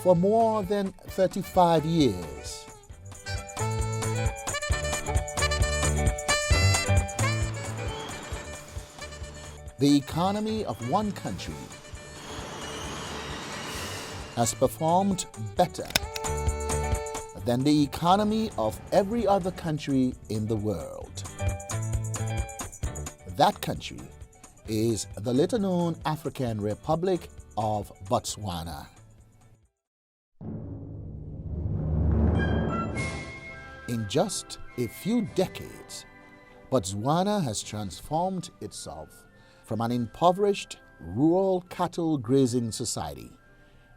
for more than 35 years. The economy of one country has performed better than the economy of every other country in the world. That country is the little-known African Republic of Botswana. In just a few decades, Botswana has transformed itself from an impoverished rural cattle grazing society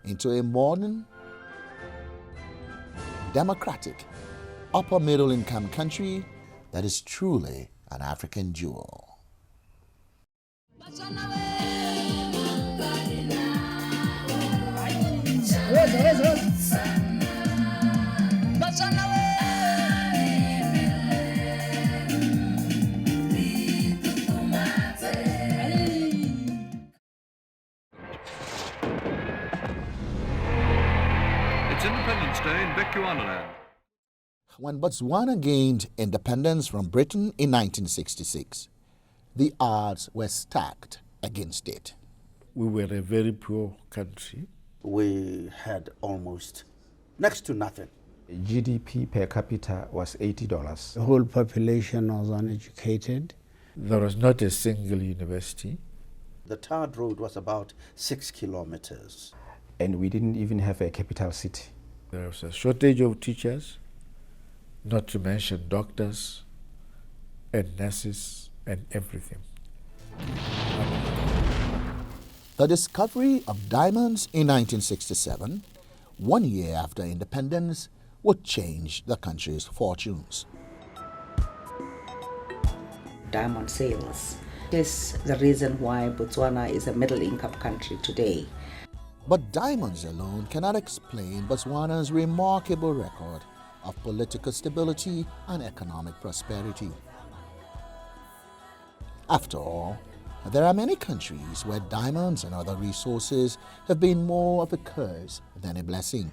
into a modern, democratic, upper middle income country that is truly an African jewel. It's Independence Day in Botswana. When Botswana gained independence from Britain in 1966, the odds were stacked against it. We were a very poor country. We had almost next to nothing. GDP per capita was $80. The whole population was uneducated. There was not a single university. The tarred road was about 6 kilometers. And we didn't even have a capital city. There was a shortage of teachers, not to mention doctors and nurses and everything. The discovery of diamonds in 1967, 1 year after independence, would change the country's fortunes. Diamond sales is the reason why Botswana is a middle-income country today. But diamonds alone cannot explain Botswana's remarkable record of political stability and economic prosperity. After all, there are many countries where diamonds and other resources have been more of a curse than a blessing.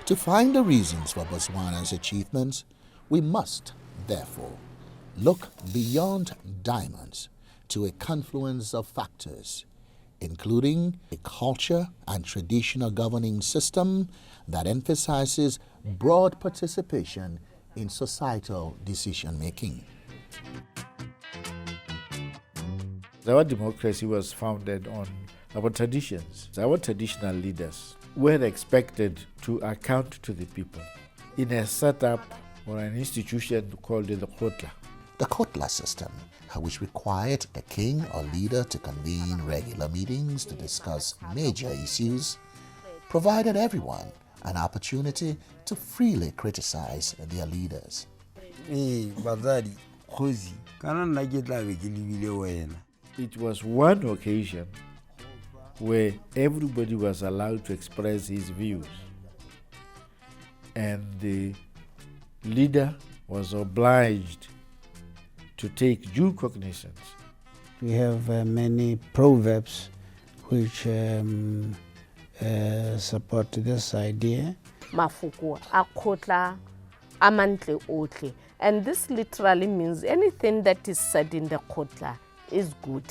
To find the reasons for Botswana's achievements, we must, therefore, look beyond diamonds to a confluence of factors, including a culture and traditional governing system that emphasizes broad participation in societal decision-making. Our democracy was founded on our traditions. Our traditional leaders were expected to account to the people in a setup or an institution called the Khotla. The Khotla system, which required a king or leader to convene regular meetings to discuss major issues, provided everyone an opportunity to freely criticize their leaders. It was one occasion where everybody was allowed to express his views, and the leader was obliged to take due cognizance. We have many proverbs which support this idea. Mafuku akotla amantle otle, and this literally means anything that is said in the kotla is good.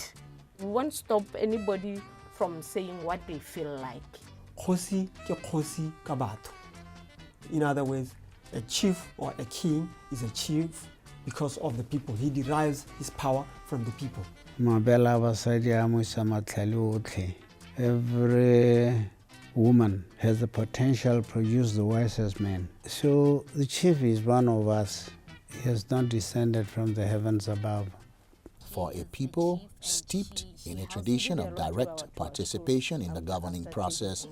We won't stop anybody from saying what they feel like. Khosi ke khosi ka batho. In other words, a chief or a king is a chief because of the people. He derives his power from the people. Every woman has the potential to produce the wisest man. So the chief is one of us. He has not descended from the heavens above. For a people steeped in a tradition of direct participation in the governing process,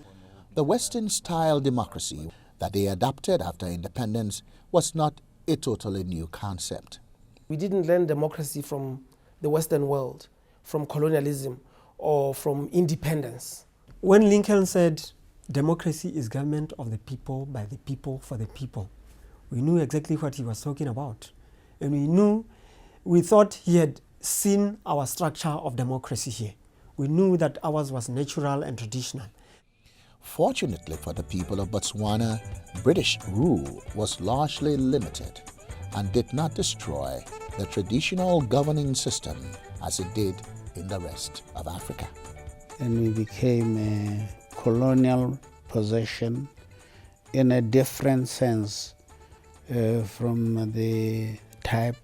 the Western-style democracy that they adopted after independence was not a totally new concept. We didn't learn democracy from the Western world, from colonialism, or from independence. When Lincoln said, democracy is government of the people, by the people, for the people, we knew exactly what he was talking about. And we thought he had seen our structure of democracy here. We knew that ours was natural and traditional. Fortunately for the people of Botswana, British rule was largely limited and did not destroy the traditional governing system as it did in the rest of Africa. And we became a colonial possession in a different sense from the type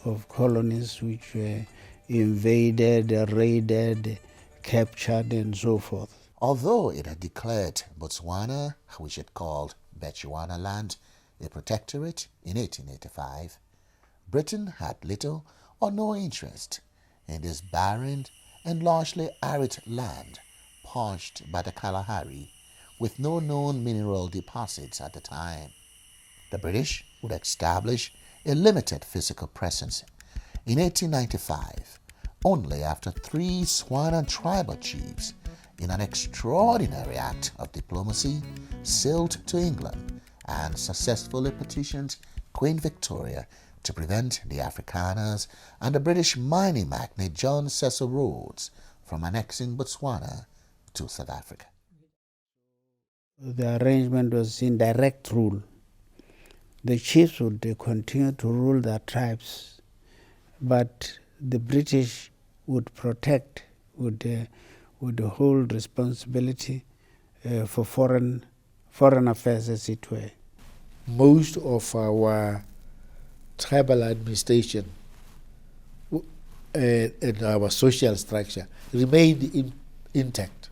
of colonies which were invaded, raided, captured, and so forth. Although it had declared Botswana, which it called Bechuanaland, a protectorate in 1885, Britain had little or no interest in this barren and largely arid land parched by the Kalahari with no known mineral deposits at the time. The British would establish a limited physical presence in 1895 only after 3 Tswana tribal chiefs, in an extraordinary act of diplomacy, sailed to England and successfully petitioned Queen Victoria to prevent the Afrikaners and the British mining magnate John Cecil Rhodes from annexing Botswana to South Africa. The arrangement was indirect rule. The chiefs would continue to rule their tribes, but the British would protect, would hold responsibility for foreign affairs, as it were. Most of our tribal administration and our social structure remained intact.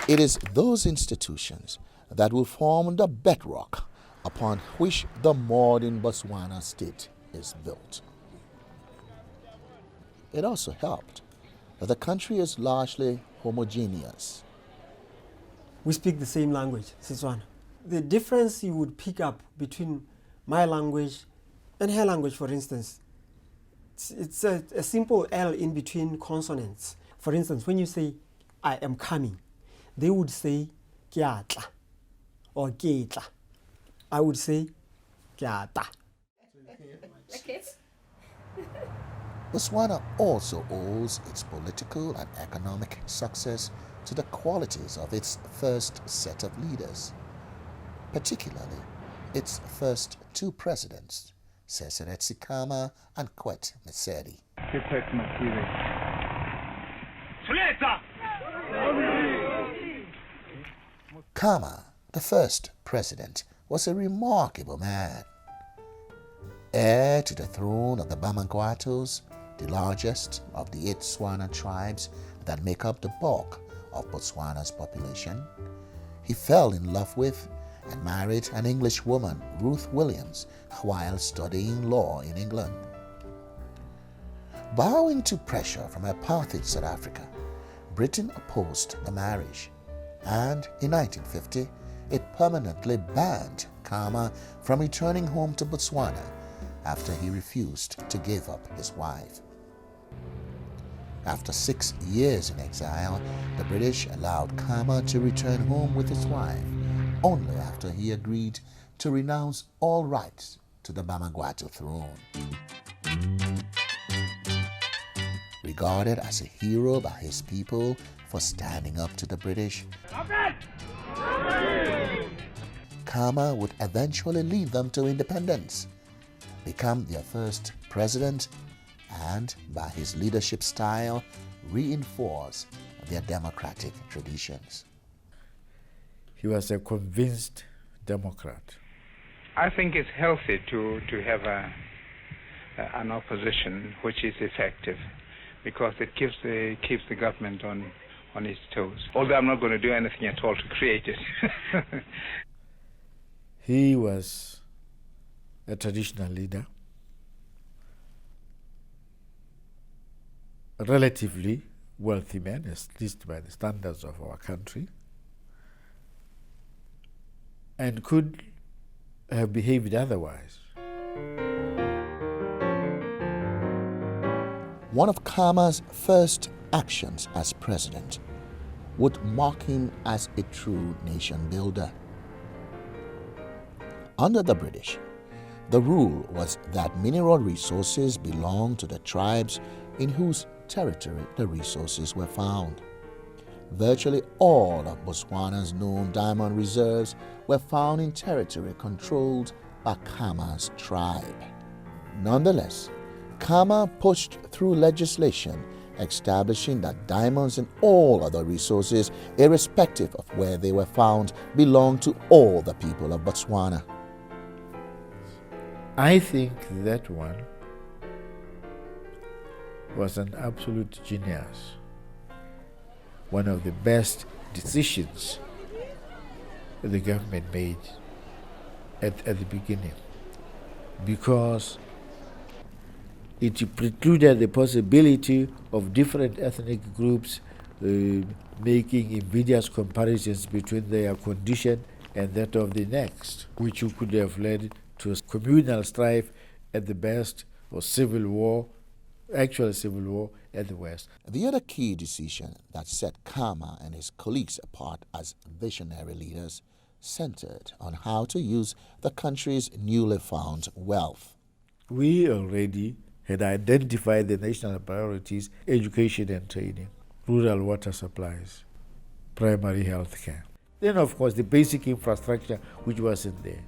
It is those institutions that will form the bedrock upon which the modern Botswana state is built. It also helped that the country is largely homogeneous. We speak the same language, Setswana. The difference you would pick up between my language and her language, for instance, it's a simple L in between consonants. For instance, when you say, I am coming, they would say, kiatla, or keitla. I would say, kiata. Botswana also owes its political and economic success to the qualities of its first set of leaders, particularly its first 2 presidents, Seseretsi Khama and Kwet Mesedi. Khama, the first president, was a remarkable man. Heir to the throne of the Bamangwatos, the largest of the 8 Tswana tribes that make up the bulk of Botswana's population, he fell in love with and married an English woman, Ruth Williams, while studying law in England. Bowing to pressure from apartheid South Africa, Britain opposed the marriage, and in 1950 it permanently banned Khama from returning home to Botswana after he refused to give up his wife. After 6 years in exile, the British allowed Khama to return home with his wife, only after he agreed to renounce all rights to the Bamangwato throne. Regarded as a hero by his people for standing up to the British, Khama would eventually lead them to independence, become their first president, and by his leadership style reinforce their democratic traditions. He was a convinced Democrat. I think it's healthy to have an opposition which is effective, because it keeps the government on its toes. Although I'm not going to do anything at all to create it. He was a traditional leader, a relatively wealthy man, at least by the standards of our country, and could have behaved otherwise. One of Khama's first actions as president would mark him as a true nation builder. Under the British, the rule was that mineral resources belonged to the tribes in whose territory the resources were found. Virtually all of Botswana's known diamond reserves were found in territory controlled by Khama's tribe. Nonetheless, Khama pushed through legislation establishing that diamonds and all other resources, irrespective of where they were found, belonged to all the people of Botswana. I think that one was an absolute genius. One of the best decisions the government made at the beginning, because it precluded the possibility of different ethnic groups making invidious comparisons between their condition and that of the next, which could have led to communal strife at the best, or civil war, actual civil war at the worst. The other key decision that set Khama and his colleagues apart as visionary leaders centered on how to use the country's newly found wealth. We already had identified the national priorities: education and training, rural water supplies, primary health care. Then, of course, the basic infrastructure which wasn't there.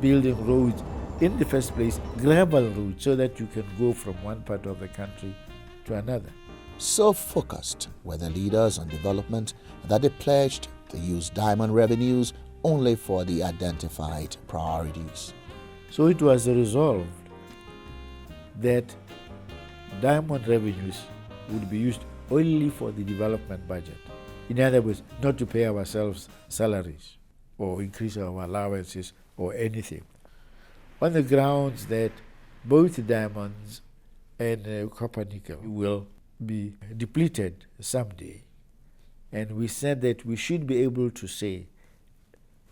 Building roads, in the first place, gravel roads, so that you can go from one part of the country to another. So focused were the leaders on development that they pledged to use diamond revenues only for the identified priorities. So it was resolved that diamond revenues would be used only for the development budget. In other words, not to pay ourselves salaries or increase our allowances or anything, on the grounds that both diamonds and copper nickel will be depleted someday. And we said that we should be able to say,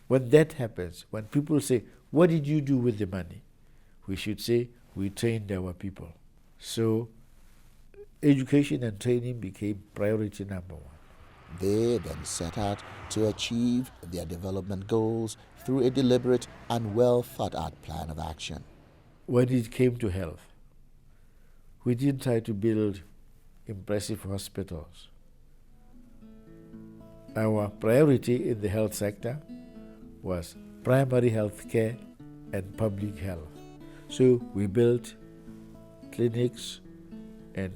when that happens, when people say, "What did you do with the money?" we should say, "We trained our people." So education and training became priority number one. They then set out to achieve their development goals through a deliberate and well thought out plan of action. When it came to health, we didn't try to build impressive hospitals. Our priority in the health sector was primary health care and public health. So we built clinics and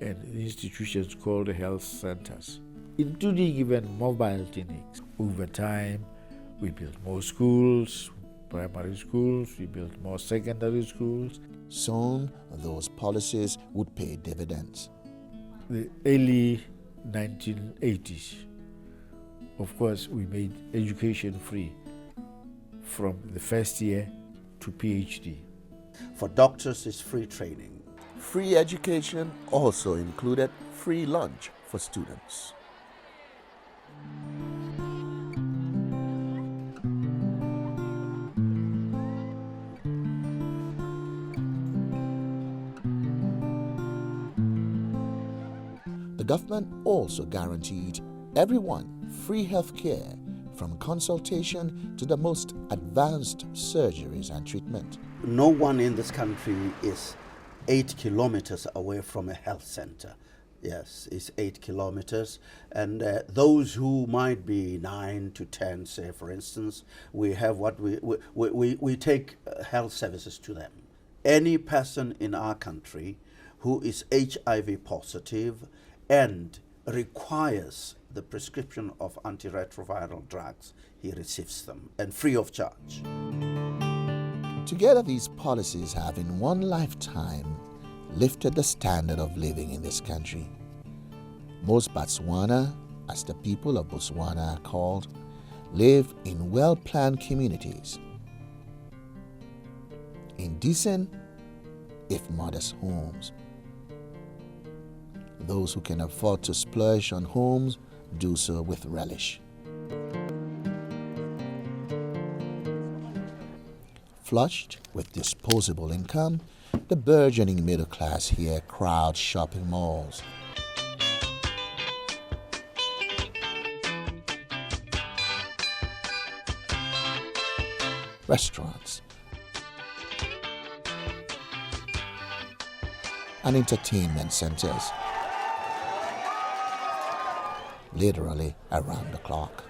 institutions called health centers, including even mobile clinics. Over time, we built more schools, primary schools, we built more secondary schools. Soon, those policies would pay dividends. The early 1980s, of course, we made education free from the first year to PhD. For doctors, it's free training. Free education also included free lunch for students. The government also guaranteed everyone free health care, from consultation to the most advanced surgeries and treatment. No one in this country is 8 kilometers away from a health center. Yes, it's 8 kilometers. And those who might be 9 to 10, say, for instance, we have what we take health services to them. Any person in our country who is HIV positive and requires the prescription of antiretroviral drugs, he receives them, and free of charge. Together, these policies have in one lifetime lifted the standard of living in this country. Most Botswana, as the people of Botswana are called, live in well-planned communities, in decent, if modest, homes. Those who can afford to splurge on homes do so with relish. Flushed with disposable income, the burgeoning middle class here crowd shopping malls. Restaurants and entertainment centers. literally around the clock.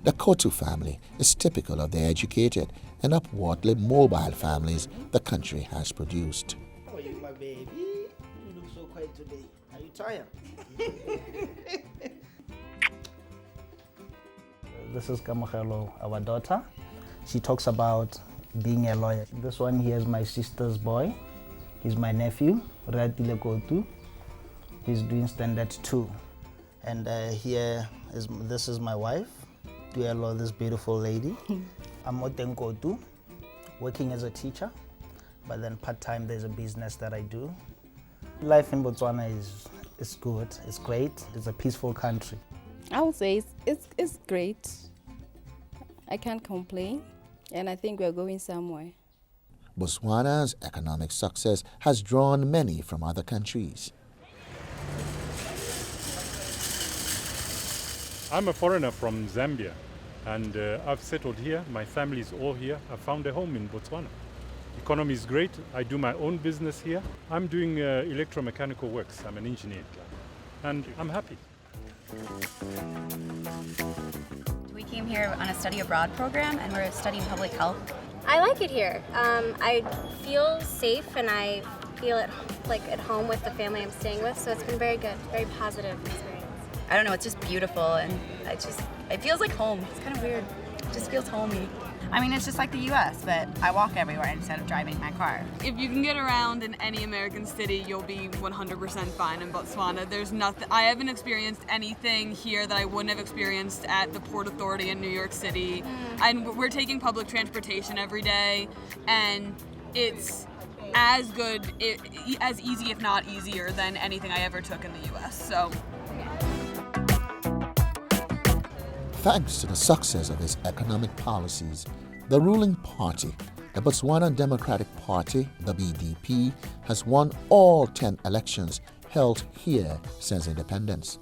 The Kotu family is typical of the educated and upwardly mobile families the country has produced. How are you, my baby? You look so quiet today. Are you tired? This is Kamohelo, our daughter. She talks about being a lawyer. This one here is my sister's boy. He's my nephew, Ratile Kotu. He's doing standard 2. And this is my wife, Tuelo, this beautiful lady. I'm Oteng Kotu, working as a teacher, but then part-time there's a business that I do. Life in Botswana is good, it's great, it's a peaceful country. I would say it's great. I can't complain, and I think we're going somewhere. Botswana's economic success has drawn many from other countries. I'm a foreigner from Zambia, and I've settled here. My family is all here. I found a home in Botswana. Economy is great. I do my own business here. I'm doing electromechanical works. I'm an engineer, and I'm happy. We came here on a study abroad program, and we're studying public health. I like it here. I feel safe, and I feel at home with the family I'm staying with, so it's been very good, very positive experience. I don't know, it's just beautiful, and it feels like home. It's kind of weird. It just feels homey. I mean, it's just like the U.S., but I walk everywhere instead of driving my car. If you can get around in any American city, you'll be 100% fine in Botswana. There's nothing. I haven't experienced anything here that I wouldn't have experienced at the Port Authority in New York City. And we're taking public transportation every day, and it's as good, as easy, if not easier, than anything I ever took in the U.S. So. Thanks to the success of its economic policies, the ruling party, the Botswana Democratic Party, the BDP, has won all 10 elections held here since independence.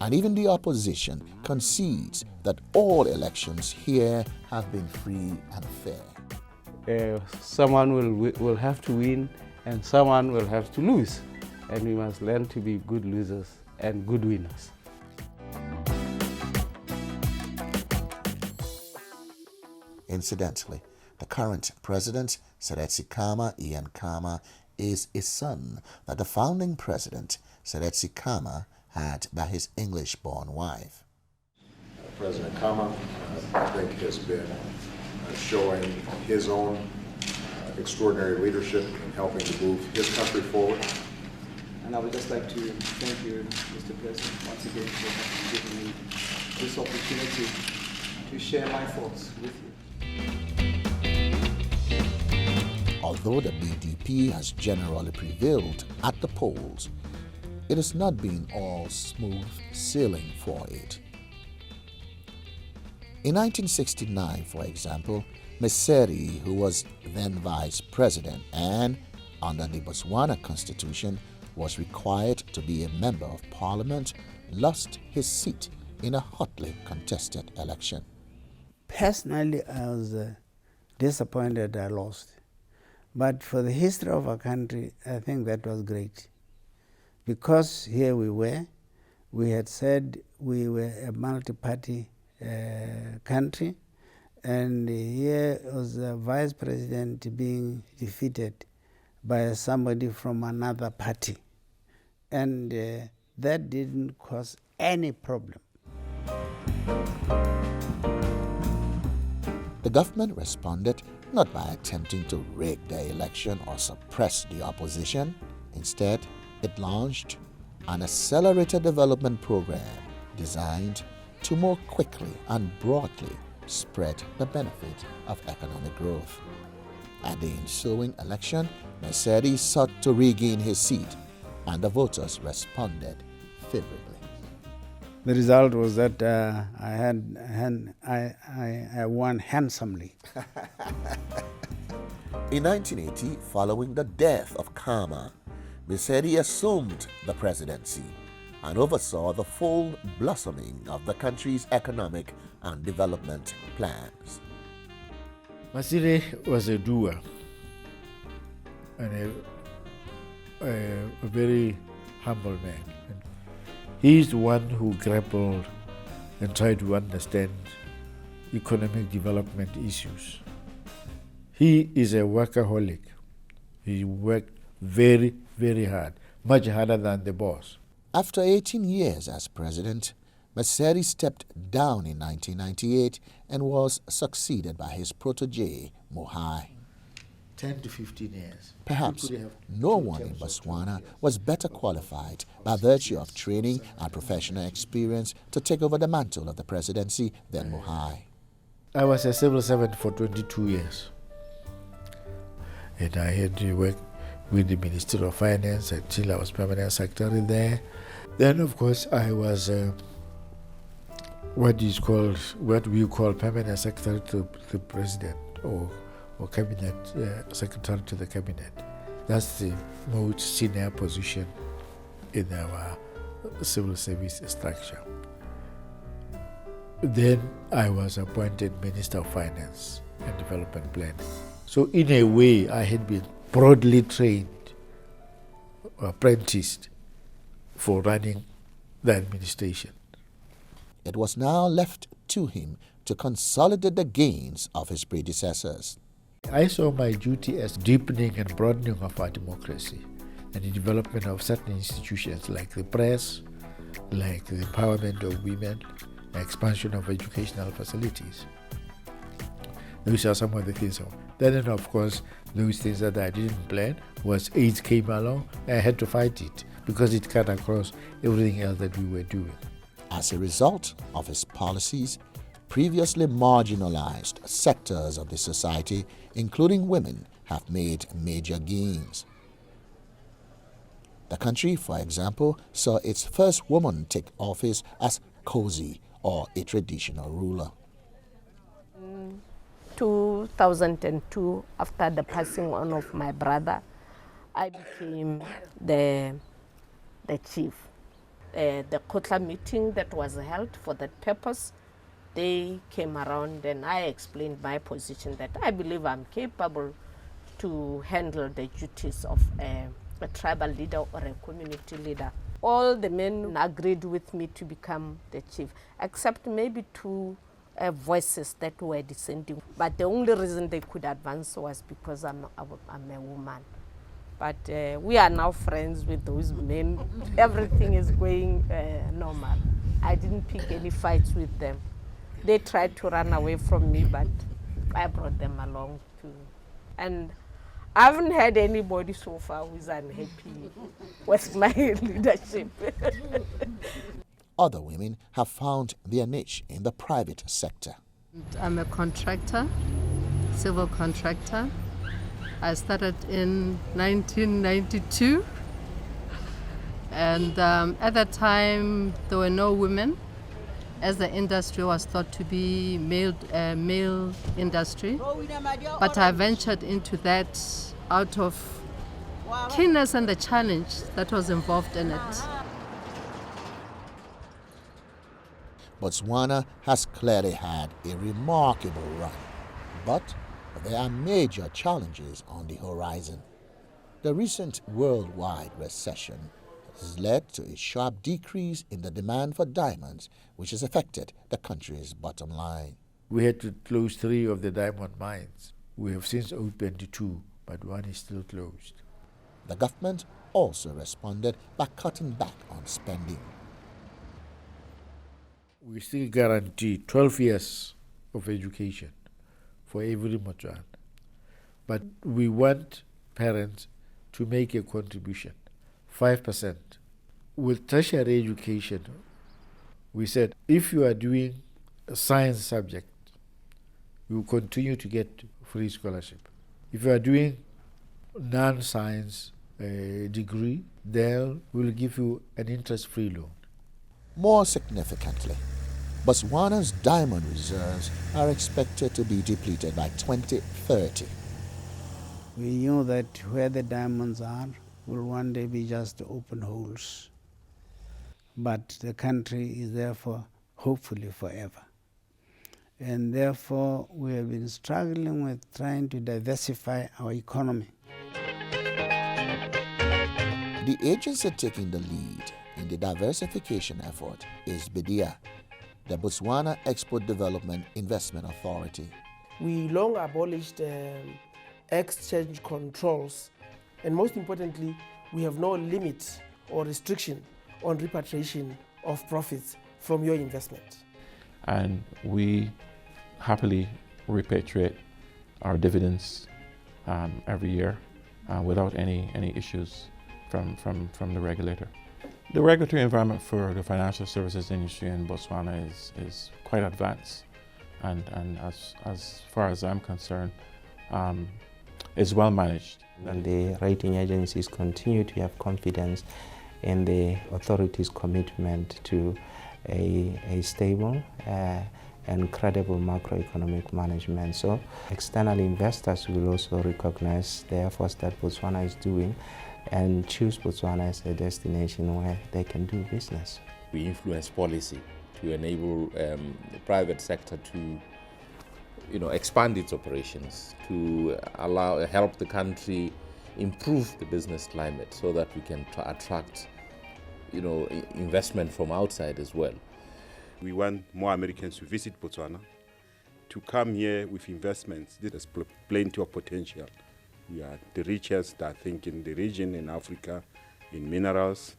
And even the opposition concedes that all elections here have been free and fair. Someone will have to win and someone will have to lose. And we must learn to be good losers and good winners. Incidentally, the current president, Seretse Khama, Ian Khama, is a son that the founding president, Seretse Khama, had by his English-born wife. President Khama, I think, has been showing his own extraordinary leadership in helping to move his country forward. And I would just like to thank you, Mr. President, once again for giving me this opportunity to share my thoughts with you. Although the BDP has generally prevailed at the polls, it has not been all smooth sailing for it. In 1969, for example, Meseri, who was then vice president and, under the Botswana constitution, was required to be a member of parliament, lost his seat in a hotly contested election. Personally, I was disappointed I lost. But for the history of our country, I think that was great. Because here we had said we were a multi-party country, and here was the vice president being defeated by somebody from another party. And that didn't cause any problem. The government responded not by attempting to rig the election or suppress the opposition. Instead, it launched an accelerated development program designed to more quickly and broadly spread the benefit of economic growth. At the ensuing election, Meseri sought to regain his seat, and the voters responded favorably. The result was that I won handsomely. In 1980, following the death of Khama, Meseri assumed the presidency and oversaw the full blossoming of the country's economic and development plans. Masire was a doer and a very humble man. And he's the one who grappled and tried to understand economic development issues. He is a workaholic. He worked very, very hard, much harder than the boss. After 18 years as president, Maseri stepped down in 1998 and was succeeded by his protege, Mohai. 10 to 15 years. Perhaps no one in Botswana was better qualified by virtue of training and professional experience to take over the mantle of the presidency than Mohai. I was a civil servant for 22 years. And I had to work with the Ministry of Finance until I was permanent secretary there. Then, of course, I was what we call permanent secretary to the president, or cabinet secretary to the cabinet. That's the most senior position in our civil service structure. Then I was appointed Minister of Finance and Development Planning. So in a way, I had been broadly trained, apprenticed for running the administration. It was now left to him to consolidate the gains of his predecessors. I saw my duty as deepening and broadening of our democracy and the development of certain institutions like the press, like the empowerment of women, the expansion of educational facilities. Those are some of the things. Then, of course, those things that I didn't plan was AIDS came along. I had to fight it because it cut across everything else that we were doing. As a result of his policies, previously marginalized sectors of the society, including women, have made major gains. The country, for example, saw its first woman take office as Kosi, or a traditional ruler. 2002, after the passing on of my brother, I became the chief. The Kotla meeting that was held for that purpose, they came around and I explained my position that I believe I'm capable to handle the duties of a tribal leader or a community leader. All the men agreed with me to become the chief, except maybe two voices that were dissenting. But the only reason they could advance was because I'm a woman. But we are now friends with those men. Everything is going normal. I didn't pick any fights with them. They tried to run away from me, but I brought them along too. And I haven't had anybody so far who's unhappy with my leadership. Other women have found their niche in the private sector. I'm a contractor, civil contractor. I started in 1992, and at that time there were no women, as the industry was thought to be male industry. But I ventured into that out of keenness and the challenge that was involved in it. Botswana has clearly had a remarkable run, but there are major challenges on the horizon. The recent worldwide recession has led to a sharp decrease in the demand for diamonds, which has affected the country's bottom line. We had to close 3 of the diamond mines. We have since opened 2, but 1 is still closed. The government also responded by cutting back on spending. We still guarantee 12 years of education for every Motswana. But we want parents to make a contribution, 5%. With tertiary education, we said if you are doing a science subject, you continue to get free scholarship. If you are doing non-science degree, then we'll give you an interest-free loan. More significantly, Botswana's diamond reserves are expected to be depleted by 2030. We knew that where the diamonds are will one day be just open holes. But the country is therefore hopefully forever. And therefore we have been struggling with trying to diversify our economy. The agency taking the lead in the diversification effort is BEDIA, the Botswana Export Development Investment Authority. We long abolished exchange controls, and most importantly, we have no limit or restriction on repatriation of profits from your investment. And we happily repatriate our dividends every year without any issues from the regulator. The regulatory environment for the financial services industry in Botswana is quite advanced, and as far as I'm concerned, is well managed. And the rating agencies continue to have confidence in the authority's commitment to a stable and credible macroeconomic management. So external investors will also recognize the efforts that Botswana is doing and choose Botswana as a destination where they can do business. We influence policy to enable the private sector to expand its operations, to help the country improve the business climate so that we can attract investment from outside as well. We want more Americans to visit Botswana, to come here with investments. There's plenty of potential. We are the richest, I think, in the region, in Africa, in minerals,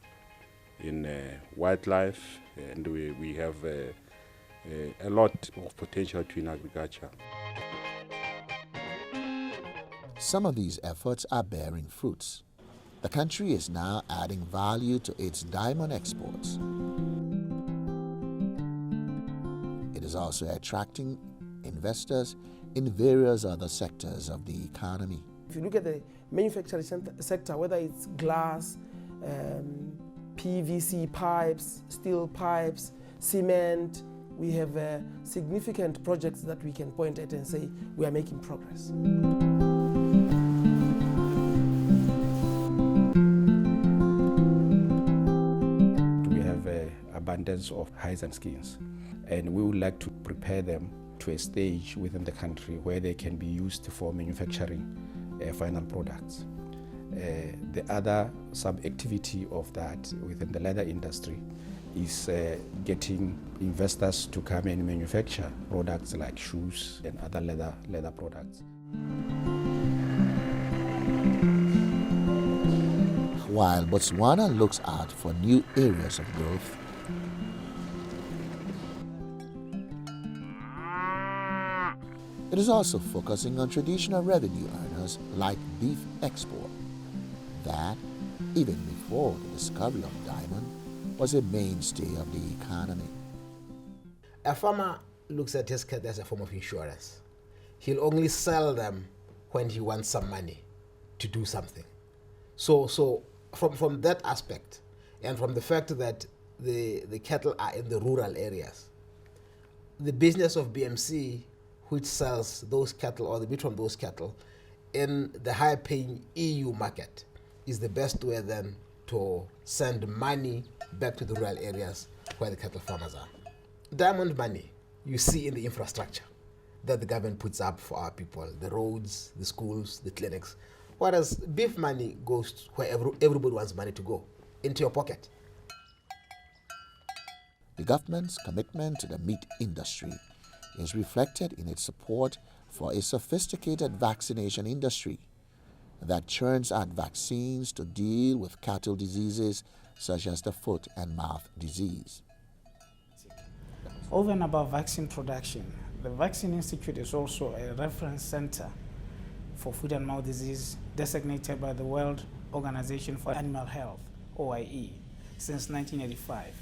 in wildlife, and we have a lot of potential in agriculture. Some of these efforts are bearing fruits. The country is now adding value to its diamond exports. It is also attracting investors in various other sectors of the economy. If you look at the manufacturing sector, whether it's glass, PVC pipes, steel pipes, cement, we have significant projects that we can point at and say we are making progress. We have an abundance of hides and skins, and we would like to prepare them to a stage within the country where they can be used for manufacturing final products. The other sub-activity of that within the leather industry is getting investors to come and manufacture products like shoes and other leather products. While Botswana looks out for new areas of growth, it is also focusing on traditional revenue earners like beef export, that, even before the discovery of diamond, was a mainstay of the economy. A farmer looks at his cattle as a form of insurance. He'll only sell them when he wants some money to do something. So from that aspect, and from the fact that the cattle are in the rural areas, the business of BMC, which sells those cattle or the meat from those cattle in the high-paying EU market, is the best way then to send money back to the rural areas where the cattle farmers are. Diamond money you see in the infrastructure that the government puts up for our people, the roads, the schools, the clinics, whereas beef money goes where everybody wants money to go, into your pocket. The government's commitment to the meat industry is reflected in its support for a sophisticated vaccination industry that churns out vaccines to deal with cattle diseases such as the foot and mouth disease. Over and above vaccine production, the Vaccine Institute is also a reference center for foot and mouth disease designated by the World Organization for Animal Health, OIE, since 1985.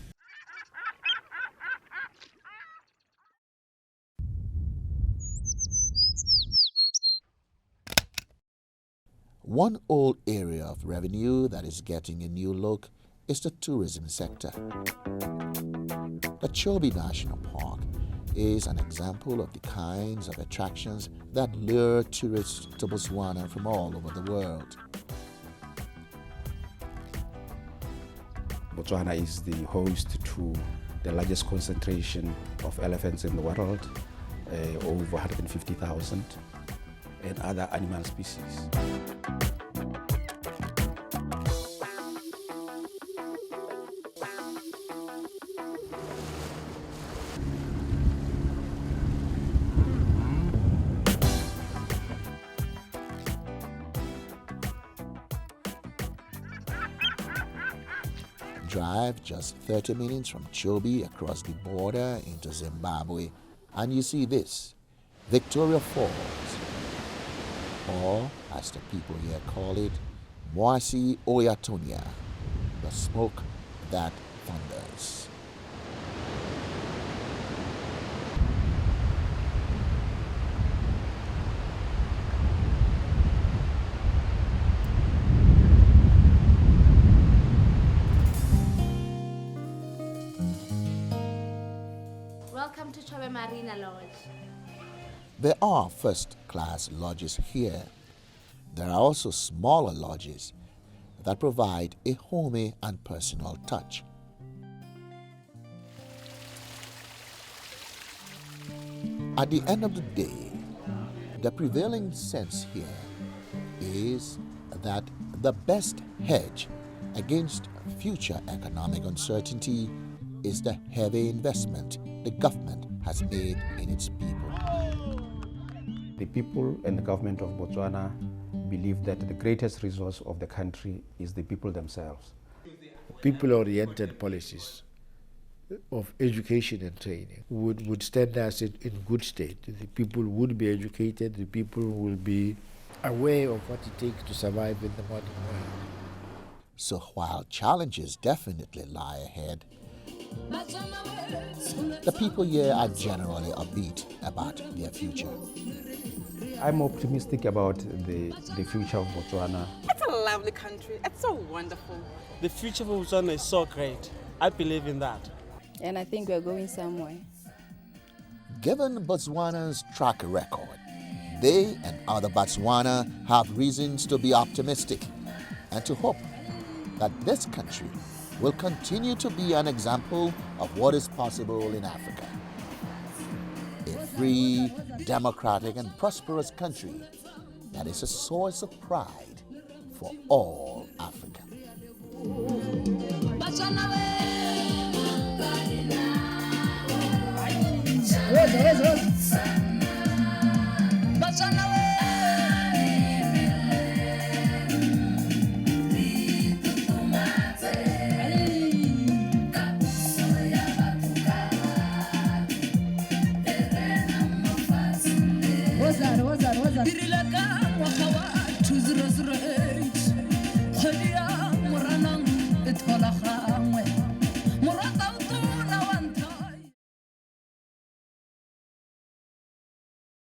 One old area of revenue that is getting a new look is the tourism sector. The Chobe National Park is an example of the kinds of attractions that lure tourists to Botswana from all over the world. Botswana is the host to the largest concentration of elephants in the world, over 150,000, and other animal species. Drive just 30 minutes from Chobe across the border into Zimbabwe, and you see this, Victoria Falls, or as the people here call it, Moasi Oyatonia, the smoke that thunders. Welcome to Chobe Marina Lodge. There are first-class lodges here. There are also smaller lodges that provide a homey and personal touch. At the end of the day, the prevailing sense here is that the best hedge against future economic uncertainty is the heavy investment the government has made in its people. The people and the government of Botswana believe that the greatest resource of the country is the people themselves. People-oriented policies of education and training would stand us in good state. The people would be educated, the people will be aware of what it takes to survive in the modern world. So while challenges definitely lie ahead, the people here are generally upbeat about their future. I'm optimistic about the future of Botswana. It's a lovely country. It's so wonderful. The future of Botswana is so great. I believe in that. And I think we're going somewhere. Given Botswana's track record, they and other Botswana have reasons to be optimistic and to hope that this country will continue to be an example of what is possible in Africa. A free, democratic, and prosperous country that is a source of pride for all Africa. What's that?